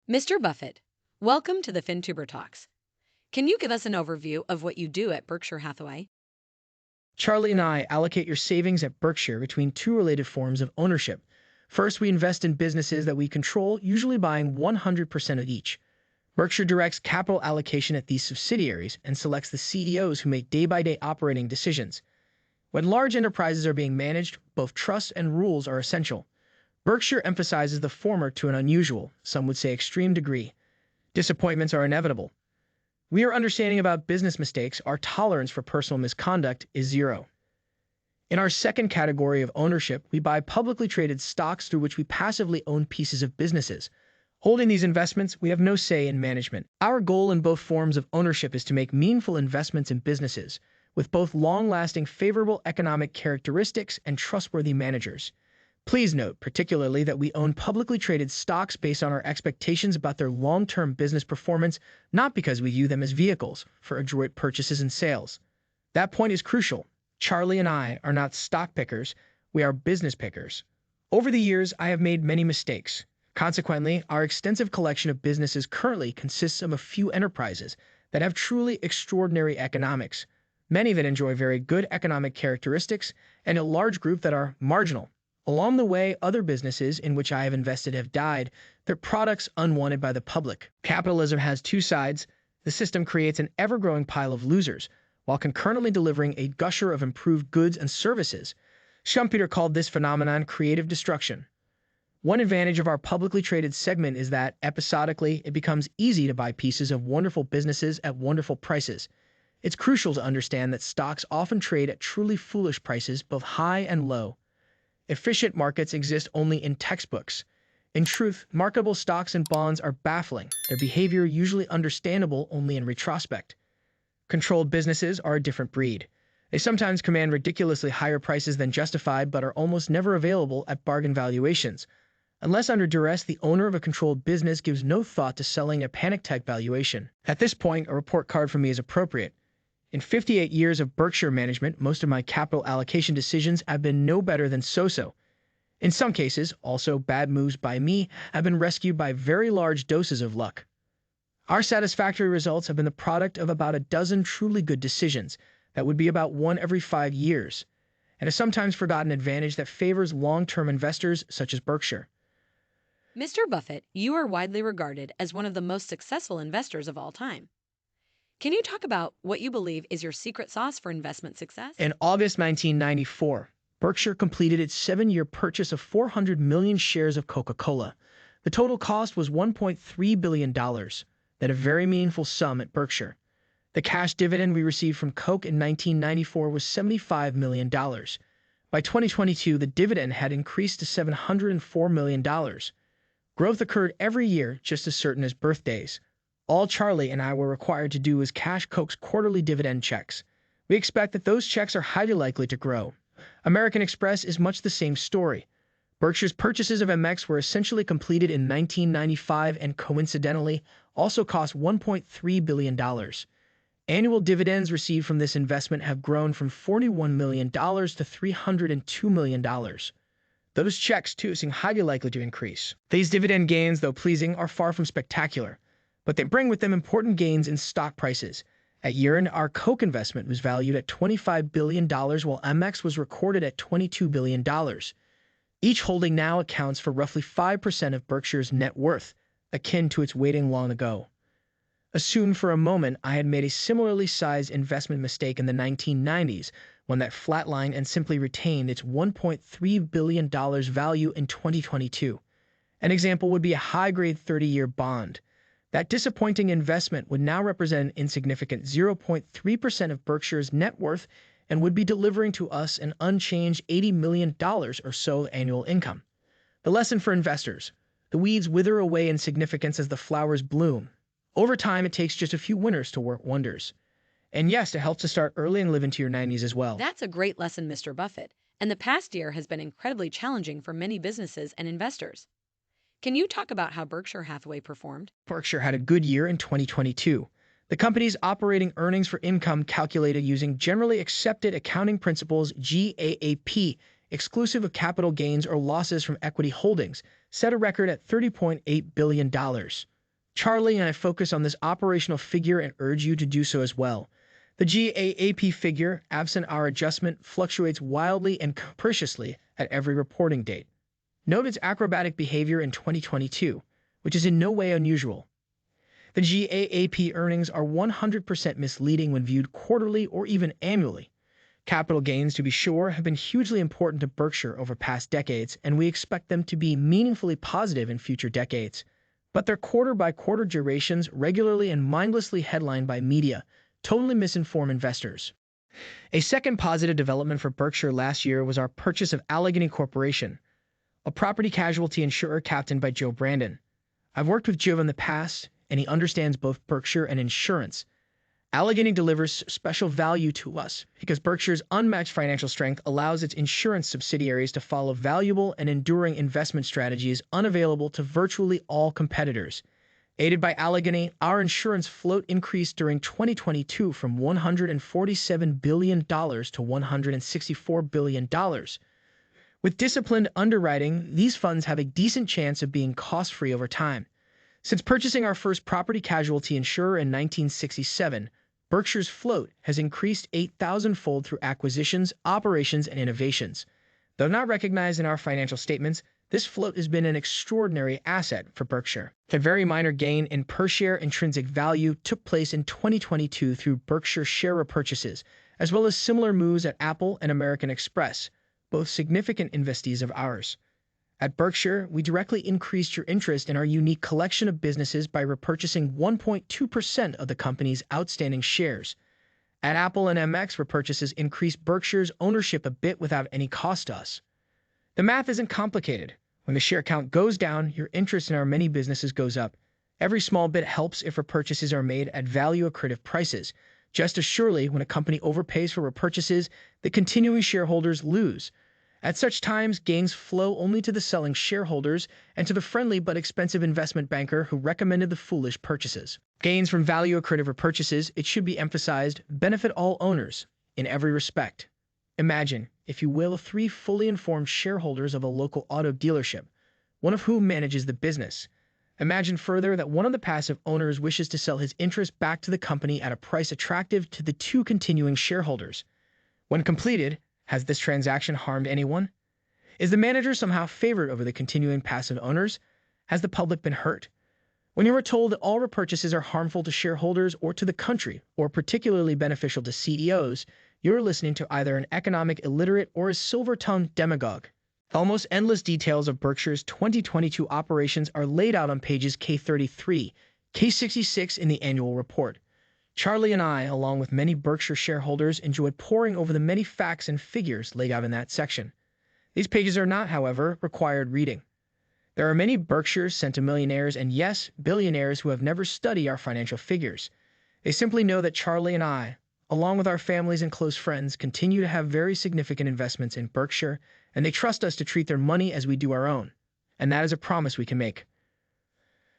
Mr. Buffett, welcome to the Fintubertalks. Can you give us an overview of what you do at Berkshire Hathaway? Charlie and I allocate your savings at Berkshire between two related forms of ownership. First, we invest in businesses that we control, usually buying 100% of each. Berkshire directs capital allocation at these subsidiaries and selects the CEOs who make day-by-day operating decisions. When large enterprises are being managed, both trust and rules are essential. Berkshire emphasizes the former to an unusual, some would say extreme degree. Disappointments are inevitable. We are understanding about business mistakes, our tolerance for personal misconduct is zero. In our second category of ownership, we buy publicly traded stocks through which we passively own pieces of businesses. Holding these investments, we have no say in management. Our goal in both forms of ownership is to make meaningful investments in businesses, with both long-lasting favorable economic characteristics and trustworthy managers. Please note, particularly, that we own publicly traded stocks based on our expectations about their long-term business performance, not because we view them as vehicles for adroit purchases and sales. That point is crucial. Charlie and I are not stock pickers, we are business pickers. Over the years, I have made many mistakes. Consequently, our extensive collection of businesses currently consists of a few enterprises that have truly extraordinary economics, many that enjoy very good economic characteristics, and a large group that are marginal. Along the way, other businesses in which I have invested have died, their products unwanted by the public. Capitalism has two sides. The system creates an ever-growing pile of losers, while concurrently delivering a gusher of improved goods and services. Schumpeter called this phenomenon creative destruction. One advantage of our publicly traded segment is that, episodically, it becomes easy to buy pieces of wonderful businesses at wonderful prices. It's crucial to understand that stocks often trade at truly foolish prices, both high and low. Efficient markets exist only in textbooks. In truth, marketable stocks and bonds are baffling, their behavior usually understandable only in retrospect. Controlled businesses are a different breed. They sometimes command ridiculously higher prices than justified but are almost never available at bargain valuations. Unless under duress, the owner of a controlled business gives no thought to selling a panic-type valuation. At this point, a report card from me is appropriate. In 58 years of Berkshire management, most of my capital allocation decisions have been no better than so-so. In some cases, also bad moves by me have been rescued by very large doses of luck. Our satisfactory results have been the product of about a dozen truly good decisions that would be about one every 5 years, and a sometimes forgotten advantage that favors long-term investors such as Berkshire. Mr. Buffett, you are widely regarded as one of the most successful investors of all time. Can you talk about what you believe is your secret sauce for investment success? In August 1994, Berkshire completed its 7-year purchase of 400 million shares of Coca-Cola. The total cost was $1.3 billion, then a very meaningful sum at Berkshire. The cash dividend we received from Coke in 1994 was $75 million. By 2022, the dividend had increased to $704 million. Growth occurred every year, just as certain as birthdays. All Charlie and I were required to do was cash Coke's quarterly dividend checks. We expect that those checks are highly likely to grow. American Express is much the same story. Berkshire's purchases of MX were essentially completed in 1995 and coincidentally also cost $1.3 billion. Annual dividends received from this investment have grown from $41 million to $302 million. Those checks, too, seem highly likely to increase. These dividend gains, though pleasing, are far from spectacular, but they bring with them important gains in stock prices. At year-end, our Coke investment was valued at $25 billion, while MX was recorded at $22 billion. Each holding now accounts for roughly 5% of Berkshire's net worth, akin to its weighting long ago. Assume for a moment I had made a similarly sized investment mistake in the 1990s, one that flatlined and simply retained its $1.3 billion value in 2022. An example would be a high-grade 30-year bond. That disappointing investment would now represent an insignificant 0.3% of Berkshire's net worth and would be delivering to us an unchanged $80 million or so annual income. The lesson for investors: the weeds wither away in significance as the flowers bloom. Over time, it takes just a few winners to work wonders. And yes, it helps to start early and live into your 90s as well. That's a great lesson, Mr. Buffett, and the past year has been incredibly challenging for many businesses and investors. Can you talk about how Berkshire Hathaway performed? Berkshire had a good year in 2022. The company's operating earnings for income calculated using generally accepted accounting principles GAAP, exclusive of capital gains or losses from equity holdings, set a record at $30.8 billion. Charlie and I focus on this operational figure and urge you to do so as well. The GAAP figure, absent our adjustment, fluctuates wildly and capriciously at every reporting date. Note its acrobatic behavior in 2022, which is in no way unusual. The GAAP earnings are 100% misleading when viewed quarterly or even annually. Capital gains, to be sure, have been hugely important to Berkshire over past decades, and we expect them to be meaningfully positive in future decades. But their quarter-by-quarter gyrations, regularly and mindlessly headlined by media, totally misinform investors. A second positive development for Berkshire last year was our purchase of Allegheny Corporation, a property casualty insurer captained by Joe Brandon. I've worked with Joe in the past, and he understands both Berkshire and insurance. Allegheny delivers special value to us because Berkshire's unmatched financial strength allows its insurance subsidiaries to follow valuable and enduring investment strategies unavailable to virtually all competitors. Aided by Allegheny, our insurance float increased during 2022 from $147 billion to $164 billion. With disciplined underwriting, these funds have a decent chance of being cost-free over time. Since purchasing our first property casualty insurer in 1967, Berkshire's float has increased 8,000-fold through acquisitions, operations, and innovations. Though not recognized in our financial statements, this float has been an extraordinary asset for Berkshire. A very minor gain in per-share intrinsic value took place in 2022 through Berkshire share repurchases, as well as similar moves at Apple and American Express, both significant investees of ours. At Berkshire, we directly increased your interest in our unique collection of businesses by repurchasing 1.2% of the company's outstanding shares. At Apple and MX, repurchases increased Berkshire's ownership a bit without any cost to us. The math isn't complicated. When the share count goes down, your interest in our many businesses goes up. Every small bit helps if repurchases are made at value-accretive prices. Just as surely, when a company overpays for repurchases, the continuing shareholders lose. At such times, gains flow only to the selling shareholders and to the friendly but expensive investment banker who recommended the foolish purchases. Gains from value-accretive repurchases, it should be emphasized, benefit all owners, in every respect. Imagine, if you will, 3 fully informed shareholders of a local auto dealership, one of whom manages the business. Imagine further that one of the passive owners wishes to sell his interest back to the company at a price attractive to the 2 continuing shareholders. When completed, has this transaction harmed anyone? Is the manager somehow favored over the continuing passive owners? Has the public been hurt? When you are told that all repurchases are harmful to shareholders or to the country, or particularly beneficial to CEOs, you're listening to either an economic illiterate or a silver-tongued demagogue. The almost endless details of Berkshire's 2022 operations are laid out on pages K33, K66 in the annual report. Charlie and I, along with many Berkshire shareholders, enjoyed poring over the many facts and figures laid out in that section. These pages are not, however, required reading. There are many Berkshire centimillionaires and, yes, billionaires who have never studied our financial figures. They simply know that Charlie and I, along with our families and close friends, continue to have very significant investments in Berkshire, and they trust us to treat their money as we do our own. And that is a promise we can make.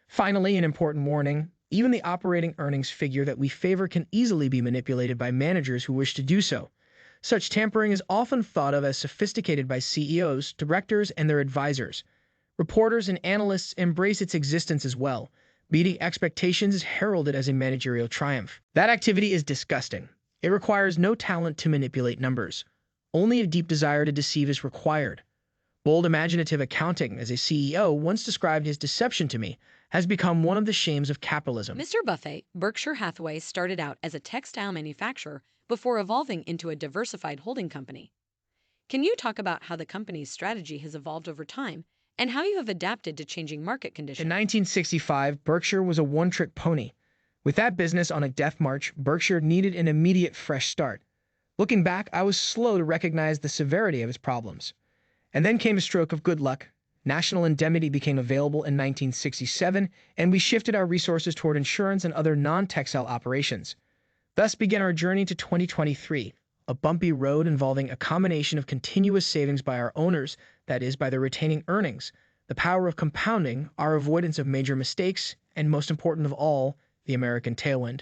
Finally, an important warning. Even the operating earnings figure that we favor can easily be manipulated by managers who wish to do so. Such tampering is often thought of as sophisticated by CEOs, directors, and their advisors. Reporters and analysts embrace its existence as well. Beating expectations is heralded as a managerial triumph. That activity is disgusting. It requires no talent to manipulate numbers. Only a deep desire to deceive is required. Bold imaginative accounting, as a CEO once described his deception to me, has become one of the shames of capitalism. Mr. Buffett, Berkshire Hathaway started out as a textile manufacturer before evolving into a diversified holding company. Can you talk about how the company's strategy has evolved over time and how you have adapted to changing market conditions? In 1965, Berkshire was a one-trick pony. With that business on a death march, Berkshire needed an immediate fresh start. Looking back, I was slow to recognize the severity of its problems. And then came a stroke of good luck. National indemnity became available in 1967, and we shifted our resources toward insurance and other non-textile operations. Thus began our journey to 2023, a bumpy road involving a combination of continuous savings by our owners, that is, by their retaining earnings, the power of compounding, our avoidance of major mistakes, and most important of all, the American tailwind.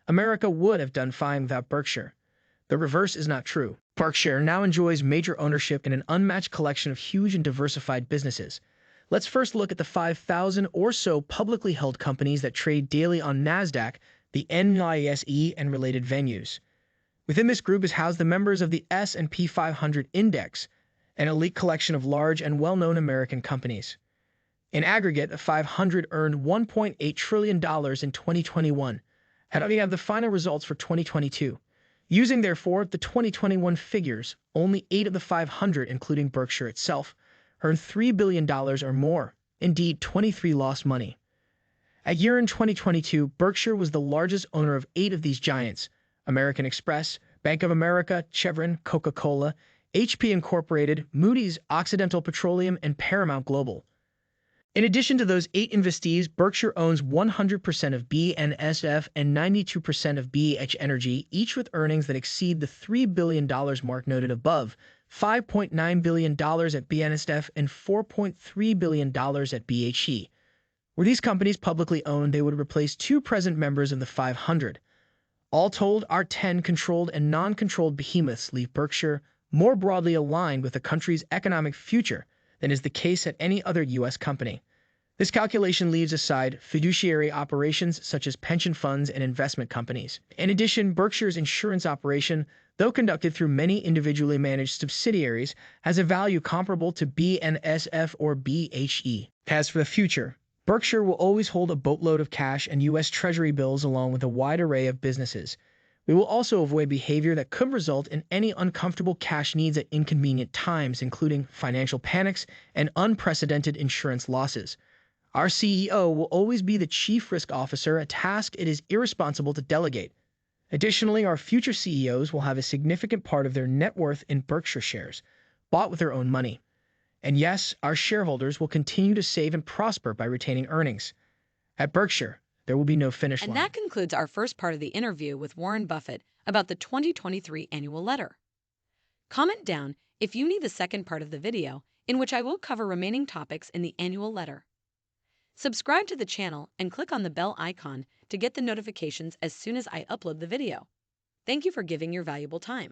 America would have done fine without Berkshire. The reverse is not true. Berkshire now enjoys major ownership in an unmatched collection of huge and diversified businesses. Let's first look at the 5,000 or so publicly held companies that trade daily on NASDAQ, the NYSE, and related venues. Within this group is housed the members of the S&P 500 Index, an elite collection of large and well-known American companies. In aggregate, the 500 earned $1.8 trillion in 2021. How do we have the final results for 2022? Using, therefore, the 2021 figures, only 8 of the 500, including Berkshire itself, earned $3 billion or more. Indeed, 23 lost money. At year-end 2022, Berkshire was the largest owner of 8 of these giants: American Express, Bank of America, Chevron, Coca-Cola, HP Incorporated, Moody's, Occidental Petroleum, and Paramount Global. In addition to those 8 investees, Berkshire owns 100% of BNSF and 92% of BH Energy, each with earnings that exceed the $3 billion mark noted above, $5.9 billion at BNSF and $4.3 billion at BHE. Were these companies publicly owned, they would replace 2 present members of the 500. All told, our 10 controlled and non-controlled behemoths leave Berkshire more broadly aligned with the country's economic future than is the case at any other U.S. company. This calculation leaves aside fiduciary operations such as pension funds and investment companies. In addition, Berkshire's insurance operation, though conducted through many individually managed subsidiaries, has a value comparable to BNSF or BHE. As for the future, Berkshire will always hold a boatload of cash and U.S. Treasury bills along with a wide array of businesses. We will also avoid behavior that could result in any uncomfortable cash needs at inconvenient times, including financial panics and unprecedented insurance losses. Our CEO will always be the chief risk officer, a task it is irresponsible to delegate. Additionally, our future CEOs will have a significant part of their net worth in Berkshire shares, bought with their own money. And yes, our shareholders will continue to save and prosper by retaining earnings. At Berkshire, there will be no finish line. And that concludes our first part of the interview with Warren Buffett about the 2023 annual letter. Comment down if you need the second part of the video, in which I will cover remaining topics in the annual letter. Subscribe to the channel and click on the bell icon to get the notifications as soon as I upload the video. Thank you for giving your valuable time.